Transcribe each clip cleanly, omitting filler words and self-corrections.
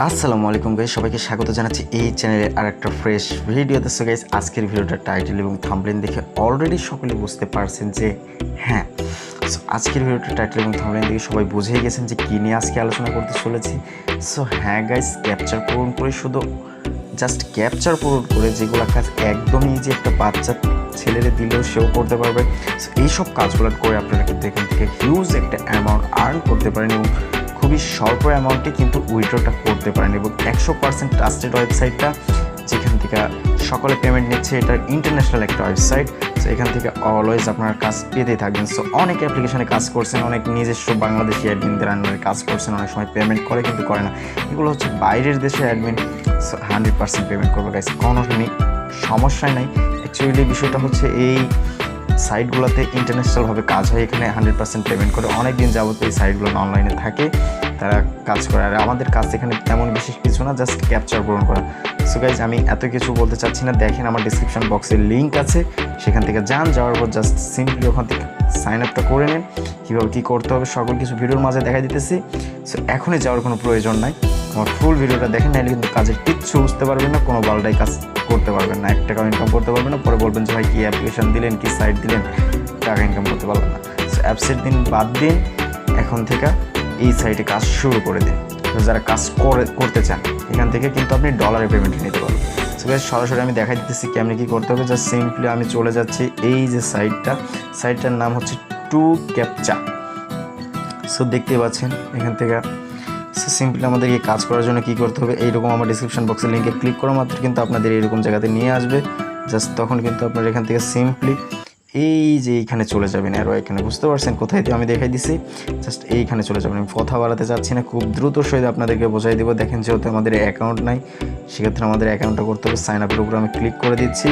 আসসালামু আলাইকুম গাইস, সবাইকে স্বাগত জানাচ্ছি এই চ্যানেলে আরেকটা ফ্রেশ ভিডিওতে। সো গাইস, আজকের ভিডিওটা টাইটেল এবং থাম্বনেল দেখে অলরেডি সকলে বুঝতে পারছেন যে হ্যাঁ, সো আজকের ভিডিওটা টাইটেল এবং থাম্বনেল দেখে সবাই বুঝেই গেছেন যে কী নিয়ে আজকে আলোচনা করতে চলেছি। সো হ্যাঁ গাইস, ক্যাপচার পূরণ করে শুধু জাস্ট ক্যাপচার পূরণ করে যেগুলো কাজ একদমই ইজি, একটা বাচ্চা ছেলেরে দিলেও সেও করতে পারবে। সো এইসব কাজগুলো করে আপনারা কিন্তু এখান থেকে হিউজ একটা অ্যামাউন্ট আর্ন করতে পারেন এবং খুবই স্বল্প অ্যামাউন্টে কিন্তু উইথড্রটা করতে পারেন এবং 100% ট্রাস্টেড ওয়েবসাইটটা, যেখান থেকে সকলে পেমেন্ট নিচ্ছে। এটা ইন্টারন্যাশনাল একটা ওয়েবসাইট। সো এখান থেকে অলওয়েজ আপনার কাজ পেতেই থাকবেন। সো অনেক অ্যাপ্লিকেশনে কাজ করছেন, অনেক নিজস্ব বাংলাদেশি অ্যাডমিনদের আন্ডারে কাজ করছেন, অনেক সময় পেমেন্ট করে কিন্তু করে না। এগুলো হচ্ছে বাইরের দেশের অ্যাডমিন। সো 100% পেমেন্ট করবে গাইস, কোনো সমস্যাই নাই। অ্যাকচুয়ালি বিষয়টা হচ্ছে এই সাইটগুলোতে ইন্টারন্যাশনালভাবে কাজ হয়, এখানে 100% পেমেন্ট করে। অনেক দিন যাবত এই সাইটগুলো অনলাইনে থাকে, তারা কাজ করে। আর আমাদের কাজ এখানে তেমন বিশেষ কিছু না, জাস্ট ক্যাপচার পূরণ করা। সো গাইজ, আমি এত কিছু বলতে চাচ্ছি না। দেখেন আমার ডিসক্রিপশন বক্সে লিঙ্ক আছে, সেখান থেকে যাওয়ার পর জাস্ট সিম্পলি ওখান থেকে সাইন আপটা করে নিন। কীভাবে কী করতে হবে সকল কিছু ভিডিওর মাঝে দেখা দিতেছি। সো এখনই যাওয়ার কোনো প্রয়োজন নাই, আমার ফুল ভিডিওটা দেখেন, নাহলে কিন্তু কাজের কিচ্ছু বুঝতে পারবেন না, কোনো বালটাই কাজ করতে পারবেন না, 1 টাকাও ইনকাম করতে পারবেন না। পরে বলবেন যে ভাই কী অ্যাপ্লিকেশন দিলেন, কী সাইট দিলেন, টাকা ইনকাম করতে পারবেন না। সো অ্যাপসের দিন বাদ দিন, এখন থেকে এই সাইটে কাজ শুরু করে দিন। তো যারা কাজ করতে চান এখান থেকে কিন্তু আপনি ডলারে পেমেন্ট নিতে পারবেন। সো গাইস, সরাসরি আমি দেখাই দিতেছি কেমনি কী করতে হবে। জাস্ট সিম্পলি আমি চলে যাচ্ছি এই যে সাইটটার নাম হচ্ছে ক্যাপচা। সো দেখতেই পাচ্ছেন এখান থেকে। সো সিম্পলি আমাদের এই কাজ করার জন্য কী করতে হবে, এইরকম আমার ডিসক্রিপশন বক্সের লিঙ্কে ক্লিক করা মাত্র কিন্তু আপনাদের এইরকম জায়গাতে নিয়ে আসবে। জাস্ট তখন কিন্তু আপনার এখান থেকে সিম্পলি এই যে এইখানে চলে যাবেন। আরও এখানে বুঝতে পারছেন কোথায় আমি দেখাই দিছি, জাস্ট এইখানে চলে যাবেন। আমি কথা বাড়াতে চাচ্ছি না, খুব দ্রুত সহিত আপনাদেরকে বোঝাই দেবো। দেখেন, যেহেতু আমাদের অ্যাকাউন্ট নাই, সেক্ষেত্রে আমাদের অ্যাকাউন্টটা করতে হবে। সাইন আপের উপর আমি ক্লিক করে দিচ্ছি।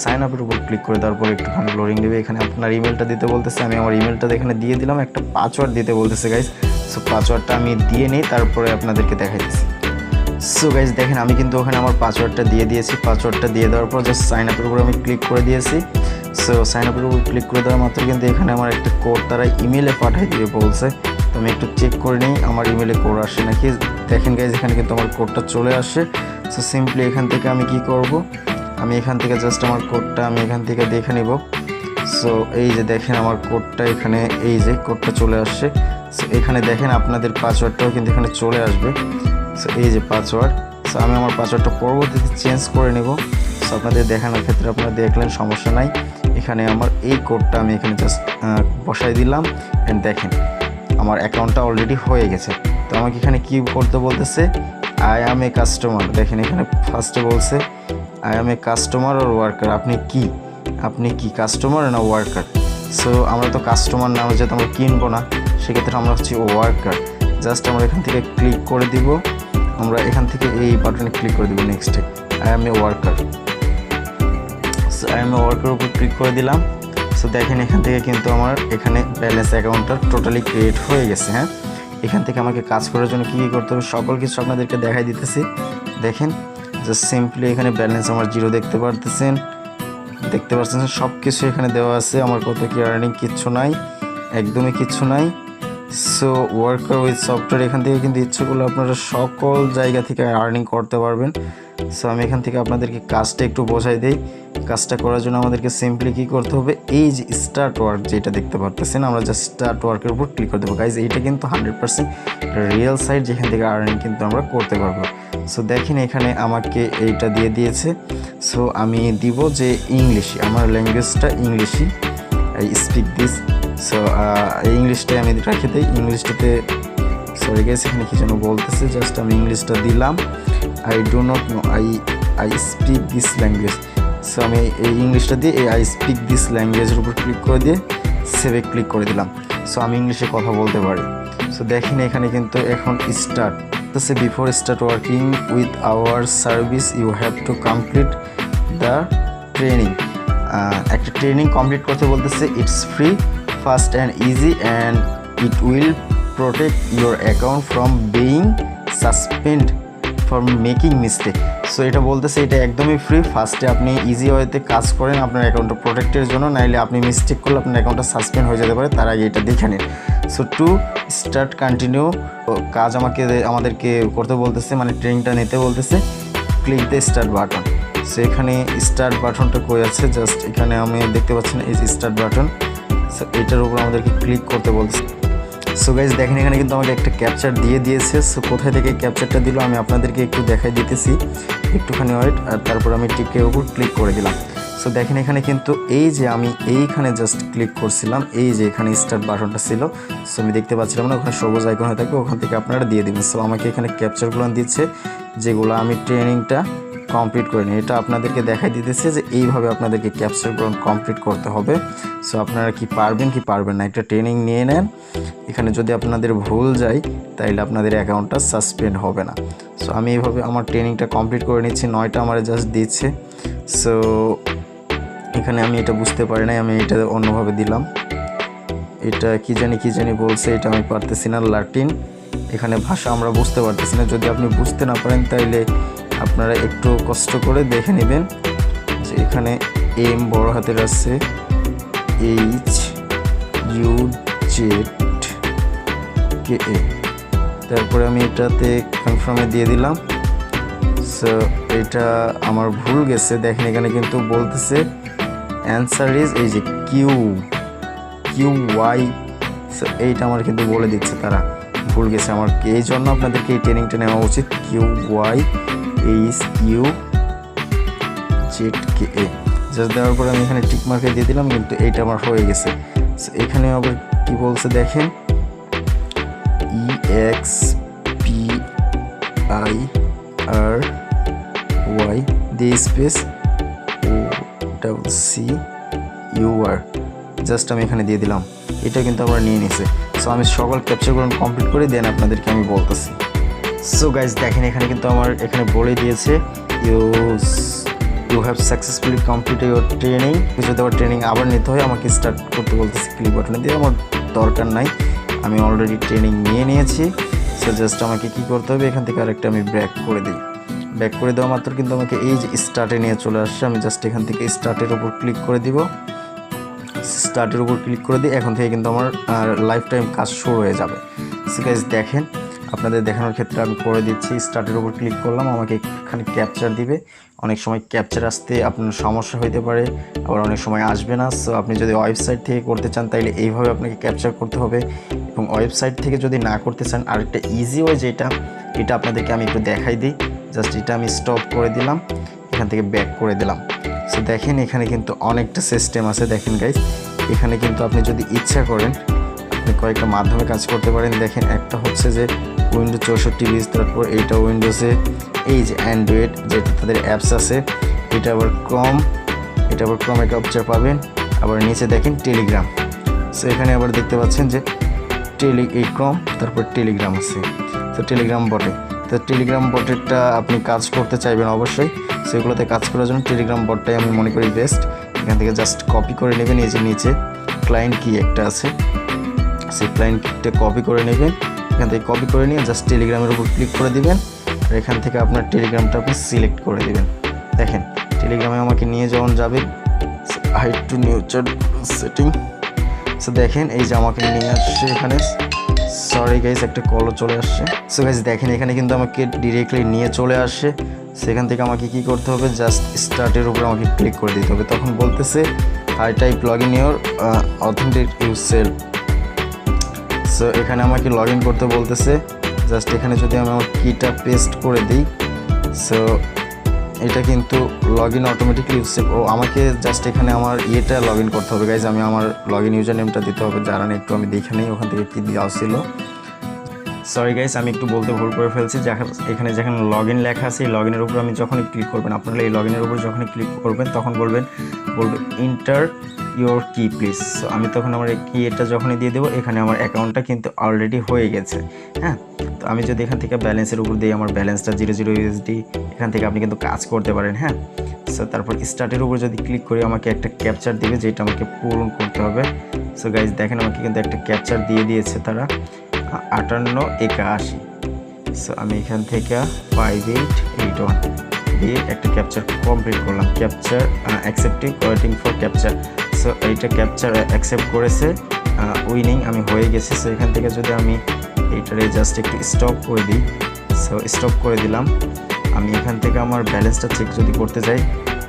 সাইন আপের উপর ক্লিক করে দেওয়ার পর একটুখানি লোডিং দেবে। এখানে আপনার ইমেলটা দিতে বলতেছে, আমি আমার ইমেলটা এখানে দিয়ে দিলাম। একটা পাসওয়ার্ড দিতে বলতেছে গাইজ। সো পাসওয়ার্ডটা আমি দিয়ে নিই, তারপরে আপনাদেরকে দেখাই দিচ্ছি। সো গাইজ দেখেন, আমি কিন্তু ওখানে আমার পাসওয়ার্ডটা দিয়ে দিয়েছি। পাসওয়ার্ডটা দিয়ে দেওয়ার পর জাস্ট সাইন আপের উপর আমি ক্লিক করে দিয়েছি। সো সাইন আপের উপর ক্লিক করে দেওয়ার মাত্র কিন্তু এখানে আমার একটা কোড তারা ইমেলে পাঠাই দিবে বলছে। তো আমি একটু চেক করে নিই আমার ইমেলে কোড আসে নাকি। দেখেন গাইজ, এখানে কিন্তু আমার কোডটা চলে আসে। সো সিম্পলি এখান থেকে আমি কি করব, আমি এখান থেকে জাস্ট আমার কোডটা আমি এখান থেকে দেখে নিব। সো এই যে দেখেন আমার কোডটা এখানে, এই যে কোডটা চলে আসছে। সো এখানে দেখেন আপনাদের পাসওয়ার্ডটাও কিন্তু এখানে চলে আসবে। সো এই যে পাসওয়ার্ড। সো আমি আমার পাসওয়ার্ডটা পরবর্তীতে চেঞ্জ করে নেব। সো আপনাদের দেখানোর ক্ষেত্রে আপনারা দেখলেন, সমস্যা নাই। এখানে আমার এই কোডটা আমি এখানে জাস্ট বসাই দিলাম। অ্যান্ড দেখেন আমার অ্যাকাউন্টটা অলরেডি হয়ে গেছে। তো আমাকে এখানে কী করতে বলতেছে, আই অ্যাম এ কাস্টমার। দেখেন এখানে ফার্স্টে বলছে I am A customer or worker. আপনি কি কাস্টমার না ওয়ার্কার? সো আমরা তো কাস্টমার না, যেহেতু আমরা কিনবো না, সেক্ষেত্রে আমরা হচ্ছে ওয়ার্কার। জাস্ট আমরা এখান থেকে ক্লিক করে দিব। আমরা এখান থেকে এই বাটনে ক্লিক করে দিব। নেক্সটে I am A worker. So I am A worker উপর ক্লিক করে দিলাম। সো দেখেন এখান থেকে কিন্তু আমার এখানে ব্যালেন্স অ্যাকাউন্টটা টোটালি ক্রিয়েট হয়ে গেছে। হ্যাঁ, এখান থেকে আমাকে কাজ করার জন্য কী কী করতে হবে সকল কিছু আপনাদেরকে দেখাই দিতেছি। দেখেন জাস্ট সিম্পলি এখানে ব্যালেন্স আমার 0 দেখতে পাচ্ছেন, সব কিছু এখানে দেওয়া আছে। আমার কত কি আর্নিং, কিচ্ছু নাই, একদমই কিচ্ছু নাই। সো ওয়ার্কার উইথ সফটওয়্যার, এখান থেকে কিন্তু ইচ্ছে করলে আপনারা সকল জায়গা থেকে আর্নিং করতে পারবেন। সো আমি এখান থেকে আপনাদেরকে কাজটা একটু বোঝাই দিই। কাজটা করার জন্য আমাদেরকে সিম্পলি কী করতে হবে, এই যে স্টার্ট ওয়ার্ক যেটা দেখতে পারতেছেন, আমরা জাস্ট স্টার্ট ওয়ার্কের উপর ক্লিক করে দেবো। গাইজ, এইটা কিন্তু 100% রিয়েল সাইট, যেখান থেকে আর্নিং কিন্তু আমরা করতে পারবো। সো দেখেন এখানে আমাকে এইটা দিয়ে দিয়েছে। সো আমি দিব যে ইংলিশে, আমার ল্যাঙ্গুয়েজটা ইংলিশই, আই স্পিক দিস। সো এই ইংলিশটাই আমি রাখি দিই। ইংলিশটাতে সরি গাইস, এখানে কি যেন বলতেছে, জাস্ট আমি ইংলিশটা দিলাম। I do not know, I speak this language. So আমি এই ইংলিশটা দিয়ে এই আই স্পিক দিস ল্যাঙ্গুয়েজের উপর ক্লিক করে দিয়ে সেভে ক্লিক করে দিলাম। সো আমি ইংলিশে কথা বলতে পারি। সো দেখেন এখানে কিন্তু এখন start say before start working with our service you have to complete the training. একটা ট্রেনিং কমপ্লিট করতে বলতেছে। It's free, fast and easy and it will protect your account from being suspend for making mistake. So এটা বলতেছে এটা একদমই free. ফার্স্টে আপনি easy ওয়েতে কাজ করেন আপনার অ্যাকাউন্টটা প্রোটেক্টের জন্য, নাইলে আপনি মিস্টেক করলে আপনার অ্যাকাউন্টটা সাসপেন্ড হয়ে যেতে পারে, তার আগে এটা দেখে নিন। সো টু স্টার্ট কন্টিনিউ কাজ আমাদেরকে করতে বলতেছে, মানে ট্রেনিংটা নিতে বলতেছে। Click the start button. So এখানে স্টার্ট বাটনটা কই আছে, জাস্ট এখানে আমি দেখতে পাচ্ছেন এই যে স্টার্ট বাটন। সো এটার উপর আমাদেরকে ক্লিক করতে বলতেছে। সো গাইজ দেখেন এখানে কিন্তু আমাকে একটা ক্যাপচার দিয়ে দিয়েছে। সো কোথায় থেকে ক্যাপচারটা দিল আমি আপনাদেরকে একটু দেখাই দিতেছি, একটুখানি ওয়েট। আর তারপর আমি টিকের উপর ক্লিক করে দিলাম। সো দেখেন এখানে কিন্তু এই যে আমি এইখানে জাস্ট ক্লিক করছিলাম, এই যে এখানে স্টার্ট বাটনটা ছিল। সো আমি দেখতে পাচ্ছিলাম না, ওখানে সবুজ আইকন হয়ে থাকে, ওখান থেকে আপনারা দিয়ে দেবেন। সো আমাকে এখানে ক্যাপচারগুলো দিচ্ছে যেগুলো আমি ট্রেনিংটা কমপ্লিট করিনি। এটা আপনাদেরকে দেখাই দিতেছে যে এইভাবে আপনাদেরকে ক্যাপচারগুলো কমপ্লিট করতে হবে। সো আপনারা কি পারবেন কি পারবেন না, একটা ট্রেনিং নিয়ে নেন। এখানে যদি আপনাদের ভুল যায় তাইলে আপনাদের অ্যাকাউন্টটা সাসপেন্ড হবে না। সো আমি এইভাবে আমার ট্রেনিংটা কমপ্লিট করে নিচ্ছি। 9টা আমার জাস্ট দিচ্ছে। সো এখানে আমি এটা বুঝতে পারি নাই, আমি এটা অন্যভাবে দিলাম। এটা কি জানি বলছে, এটা আমি পারতেছি না। লাটিন এখানে ভাষা আমরা বুঝতে পারতেছি না। যদি আপনি বুঝতে না পারেন তাইলে আপনারা একটু কষ্ট করে দেখে নেবেন যে এখানে এম বড় হাতের আছে, HUZKA। তারপরে আমি এটাতে কনফার্মে দিয়ে দিলাম। সো এটা আমার ভুল গেছে, দেখেন এখানে কিন্তু বলতেছে অ্যান্সার ইজ এই যে QY। সো এইটা আমার কিন্তু বলে দিচ্ছে তারা ভুল গেছে আমার, এই জন্য আপনাদেরকে এই ট্রেনিংটা নেওয়া উচিত। QYHUZKA জাস্ট দেওয়ার পরে আমি এখানে টিক মার্কে দিয়ে দিলাম, কিন্তু এইটা আমার হয়ে গেছে। সো এখানে আবার কি বলছে দেখেন, EXPIRY দিয়ে স্পেস OCUR জাস্ট আমি এখানে দিয়ে দিলাম। এটা কিন্তু আমরা নিয়ে নিছে। সো আমি সকল ক্যাপচারগুলো কমপ্লিট করে দেন আপনাদেরকে আমি বলতেছি। সো গাইজ দেখেন এখানে কিন্তু আমার এখানে বলে দিয়েছে you have successfully completed your training. যদি আমার ট্রেনিং আবার নিতে হয় আমাকে স্টার্ট করতে বলতেছি ক্লিক বাটনে দিয়ে, আমার দরকার নাই, আমি অলরেডি ট্রেনিং নিয়ে নিয়েছি। সো জাস্ট আমাকে কী করতে হবে, এখান থেকে আরেকটা আমি ব্যাক করে দিই। ব্যাক করে দেওয়া মাত্র কিন্তু আমাকে এই যে স্টার্টে নিয়ে চলে আসছে। আমি জাস্ট এখান থেকে স্টার্টের উপর ক্লিক করে দিব। স্টার্টের উপর ক্লিক করে দিই, এখন থেকে কিন্তু আমার লাইফ টাইম কাজ শুরু হয়ে যাবে। সো গাইজ দেখেন আপনাদের দেখানোর ক্ষেত্রে আমি করে দিচ্ছি। স্টার্টের উপর ক্লিক করলাম, আমাকে এখানে ক্যাপচার দিবে। অনেক সময় ক্যাপচার আসতে আপনার সমস্যা হতে পারে, আবার অনেক সময় আসবে না। সো আপনি যদি ওয়েবসাইট থেকে করতে চান তাইলে এইভাবে আপনাকে ক্যাপচার করতে হবে, এবং ওয়েবসাইট থেকে যদি না করতে চান আরেকটা ইজি ওয়ে যেটা, এটা আপনাদেরকে আমি একটু দেখাই দিই। জাস্ট এটা আমি স্টপ করে দিলাম, এখান থেকে ব্যাক করে দিলাম। সো দেখেন এখানে কিন্তু অনেকটা সিস্টেম আছে। দেখেন গাইজ এখানে কিন্তু আপনি যদি ইচ্ছা করেন আপনি কয়েকটা মাধ্যমে কাজ করতে পারেন। দেখেন একটা হচ্ছে যে উইন্ডোজ 64 তারপর এইটা উইন্ডোজে এই যে অ্যান্ড্রয়েড যেটা তাদের অ্যাপস আছে, এটা আবার ক্রমে ক্যাপচার পাবেন। আবার নিচে দেখেন টেলিগ্রাম। সো এখানে আবার দেখতে পাচ্ছেন যে এই ক্রম তারপর টেলিগ্রাম আছে। তো টেলিগ্রাম বটে, তো টেলিগ্রাম বটেরটা আপনি কাজ করতে চাইবেন অবশ্যই। সেগুলোতে কাজ করার জন্য টেলিগ্রাম বটটাই আমি মনে করি বেস্ট। এখান থেকে জাস্ট কপি করে নেবেন, এই যে নিচে ক্লায়েন্ট কি একটা আছে, সেই ক্লায়েন্ট কিটা কপি করে নেবেন। এখান থেকে কপি করে নিয়ে জাস্ট টেলিগ্রামের উপর ক্লিক করে দিবেন, আর এখান থেকে আপনার টেলিগ্রামটা আপনি সিলেক্ট করে দিবেন। দেখেন টেলিগ্রামে আমাকে নিয়ে যখন যাবে hide to new chat setting. So দেখেন এই যে আমাকে নিয়ে আসছে এখানে, সরি গাইজ একটা কলও চলে আসছে। সো গাইজ দেখেন এখানে কিন্তু আমাকে ডিরেক্টলি নিয়ে চলে আসে। সেখান থেকে আমাকে কি করতে হবে, জাস্ট স্টার্টের উপর আমাকে ক্লিক করে দিতে হবে। তখন বলতেছে I type log in your authentic yourself. So এখানে আমাকে লগ ইন করতে বলতেছে। জাস্ট এখানে যদি আমি আমার কিটা পেস্ট করে দিই, সো এটা কিন্তু লগ ইন অটোমেটিকলি ইউরসেলফ। ও আমাকে জাস্ট এখানে আমার ইয়েটা লগ ইন করতে হবে গাইজ, আমি আমার লগ ইন ইউজার নেমটা দিতে হবে। জানান একটু আমি দেখে নিই ওখান থেকে কী দেওয়া ছিল। সরি গাইস আমি একটু বলতে ভুল করে ফেলছি। এখানে যেখানে লগ ইন লেখা আছে এই লগ ইনের উপর আমি যখনই ক্লিক করবেন, আপনারা এই লগ ইনের উপর যখনই ক্লিক করবেন তখন বলবে ইন্টার ইউর কি প্লিজ। সো আমি তখন আমার এই কি এটা যখনই দিয়ে দেবো, এখানে আমার অ্যাকাউন্টটা কিন্তু অলরেডি হয়ে গেছে। হ্যাঁ, তো আমি যদি এখান থেকে ব্যালেন্সের উপর দিই, আমার ব্যালেন্সটা 00 USD, এখান থেকে আপনি কিন্তু কাজ করতে পারেন। হ্যাঁ, সো তারপর স্টার্টের উপর যদি ক্লিক করি আমাকে একটা ক্যাপচার দিবে যেটা আমাকে পূরণ করতে হবে। সো গাইজ দেখেন আমাকে কিন্তু একটা ক্যাপচার দিয়ে দিয়েছে তারা 5881। সো আমি এখান থেকে 5881 দিয়ে একটা ক্যাপচার কমপ্লিট করলাম। Capture accepting waiting for capture. So এইটা ক্যাপচার অ্যাকসেপ্ট করেছে, উইনিং আমি হয়ে গেছি। সো এখান থেকে যদি আমি এইটারে জাস্ট একটু স্টপ করে দিই, সো স্টপ করে দিলাম। আমি এখান থেকে আমার ব্যালেন্সটা চেক যদি করতে যাই,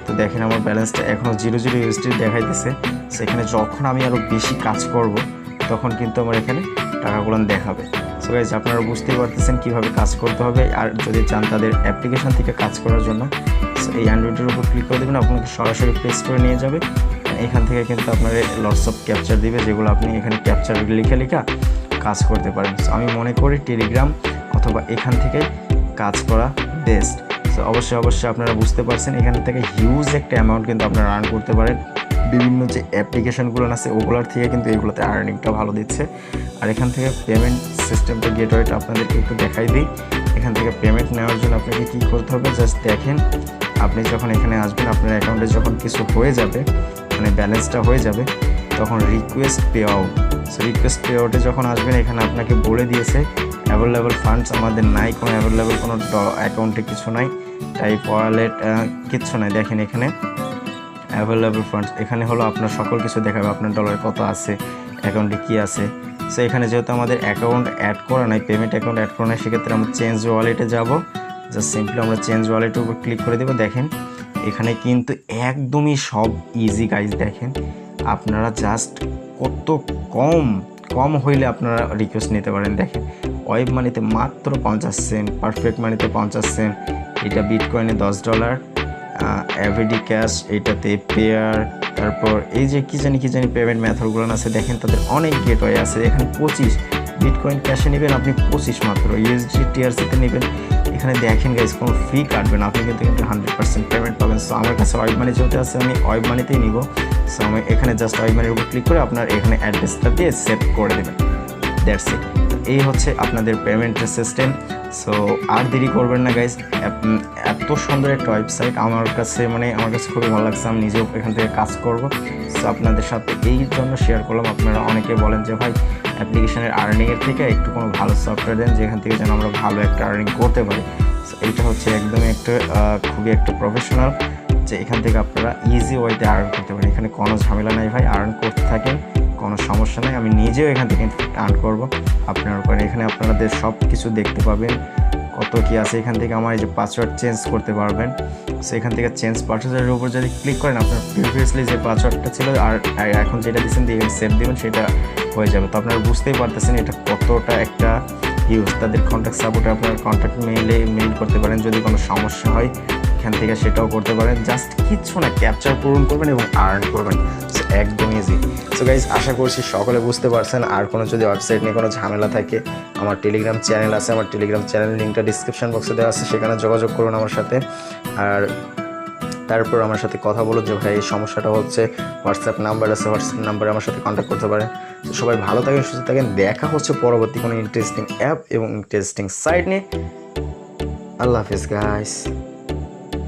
তো দেখেন আমার ব্যালেন্সটা এখনও 0 ইউএসডি দেখাইতেছে। সেখানে যখন আমি আরও বেশি কাজ করব তখন কিন্তু আমার এখানে টাকাগুলো দেখাবে। সো গাইজ আপনারা বুঝতেই পারতেছেন কীভাবে কাজ করতে হবে। আর যদি চান তাদের অ্যাপ্লিকেশন থেকে কাজ করার জন্য, সো এই অ্যান্ড্রয়েডের উপর ক্লিক করে দেবেন, আপনাকে সরাসরি প্লে স্টোরে নিয়ে যাবে। এখান থেকে কিন্তু আপনার লটস অফ ক্যাপচার দিবে, যেগুলো আপনি এখানে ক্যাপচার লিখে কাজ করতে পারেন। সো আমি মনে করি টেলিগ্রাম অথবা এখান থেকে কাজ করা বেস্ট। সো অবশ্যই আপনারা বুঝতে পারছেন এখান থেকে হিউজ একটা অ্যামাউন্ট কিন্তু আপনারা আর্ন করতে পারেন। বিভিন্ন যে অ্যাপ্লিকেশনগুলো আছে ওগুলোর থেকে কিন্তু এগুলোতে আর্নিংটা ভালো দিচ্ছে। আর এখান থেকে পেমেন্ট সিস্টেমটা গেটওয়েটা আপনাদেরকে একটু দেখাই দিই। এখান থেকে পেমেন্ট নেওয়ার জন্য আপনাকে কী করতে হবে, জাস্ট দেখেন আপনি যখন এখানে আসবেন, আপনার অ্যাকাউন্টে যখন কিছু হয়ে যাবে, মানে ব্যালেন্সটা হয়ে যাবে, তখন request pay out. So request pay আউটে যখন আসবেন, এখানে আপনাকে বলে দিয়েছে অ্যাভেলেবল ফান্ডস আমাদের নাই, কোনো অ্যাভেলেবল কোনো অ্যাকাউন্টে কিছু নাই, টাইপ ওয়ালেট কিচ্ছু নাই। দেখেন এখানে অ্যাভেলেবল ফান্ডস, এখানে হলো আপনার সকল কিছু দেখাবে, আপনার ডলার কত আছে, অ্যাকাউন্টে কী আছে। সো এখানে যেহেতু আমাদের অ্যাকাউন্ট অ্যাড করা নাই, পেমেন্ট অ্যাকাউন্ট অ্যাড করা নাই, সেক্ষেত্রে আমরা চেঞ্জ ওয়ালেটে যাব। জাস্ট সিম্পলি আমরা চেঞ্জ ওয়ালেটের উপর ক্লিক করে দেবো। দেখেন এখানে কিন্তু একদমই সব ইজি গাইজ। দেখেন আপনারা জাস্ট কত কম হইলে আপনারা রিকোয়েস্ট নিতে পারেন। দেখেন ওয়েব মানিতে মাত্র 50 সেন্ট, পারফেক্ট মানিতে 50 সেন্ট, এটা বিটকয়েনে $10, এভরিডে ক্যাশ এইটাতে পেয়ার, তারপর এই যে কি জানি পেমেন্ট মেথডগুলো আছে, দেখেন তাদের অনেক গেটওয়ে আছে। এখানে 25 বিটকয়েন ক্যাশে নেবেন আপনি 25 মাত্র, ইউএসডি টিআরসিতে নেবেন, এখানে দেখেন গাইজ কোনো ফি কাটবেন, আপনি কিন্তু 100% পেমেন্ট পাবেন। সো আমার কাছে ওয়েব মানি যেহেতু আছে, আমি ওয়েব মানিতেই নিব। সো আমি এখানে জাস্ট ওয়েব মানির উপর ক্লিক করে আপনার এখানে অ্যাড্রেসটা দিয়ে সেভ করে দেবেন, দ্যাটস ইট। এই হচ্ছে আপনাদের পেমেন্টের সিস্টেম। সো আর দেরি করবেন না গাইজ, এত সুন্দর একটা ওয়েবসাইট আমার কাছে খুবই ভালো লাগছে। আমি নিজেও এখান থেকে কাজ করব। সো আপনাদের সাথে এই জন্য শেয়ার করলাম। আপনারা অনেকে বলেন যে ভাই অ্যাপ্লিকেশনের আর্নিংয়ের থেকে একটু কোনো ভালো সফটওয়্যার দেন, যেখান থেকে যেন আমরা ভালো একটা আর্নিং করতে পারি। সো এইটা হচ্ছে একদমই খুবই একটা প্রফেশনাল, যে এখান থেকে আপনারা ইজি ওয়েতে আর্ন করতে পারেন। এখানে কোনো ঝামেলা নাই ভাই, আর্ন করতে থাকেন, কোনো সমস্যা নাই। আমি নিজেও এখান থেকে আর্ন করব আপনার উপরে। এখানে আপনাদের সব কিছু দেখতে পাবেন, কত কি আছে। এখান থেকে আমার এই যে পাসওয়ার্ড চেঞ্জ করতে পারবেন। সো এখান থেকে চেঞ্জ পাসওয়ার্ডের উপর যদি ক্লিক করেন, আপনার প্রিভিয়াসলি যে পাসওয়ার্ডটা ছিল আর এখন যেটা দিচ্ছেন দিয়ে সেভ দেবেন, সেটা হয়ে যাবে। তো আপনারা বুঝতেই পারতেছেন এটা কতটা একটা ইউজ। তাদের কন্ট্যাক্ট সাপোর্টে আপনার কন্ট্যাক্ট মেইল করতে পারেন, যদি কোনো সমস্যা হয় এখান থেকে সেটাও করতে পারেন। জাস্ট কিচ্ছু না, ক্যাপচার পূরণ করবেন এবং আর্ন করবেন। সো একদম ইজি। সো গাইজ আশা করছি সকলে বুঝতে পারছেন। আর কোনো যদি ওয়েবসাইট নিয়ে কোনো ঝামেলা থাকে, আমার টেলিগ্রাম চ্যানেল আছে, আমার টেলিগ্রাম চ্যানেলের লিঙ্কটা ডিসক্রিপশন বক্সে দেওয়া আছে, সেখানে যোগাযোগ করুন আমার সাথে। আর তারপর আমার সাথে কথা বলুন যে ভাই এই সমস্যাটা হচ্ছে, হোয়াটসঅ্যাপ নাম্বার আছে, হোয়াটসঅ্যাপ নাম্বারে আমার সাথে কন্ট্যাক্ট করতে পারেন। তো সবাই ভালো থাকেন, সুস্থ থাকেন, দেখা হচ্ছে পরবর্তী কোনো ইন্টারেস্টিং অ্যাপ এবং ইন্টারেস্টিং সাইট নিয়ে। আল্লাহ হাফিজ গাইস।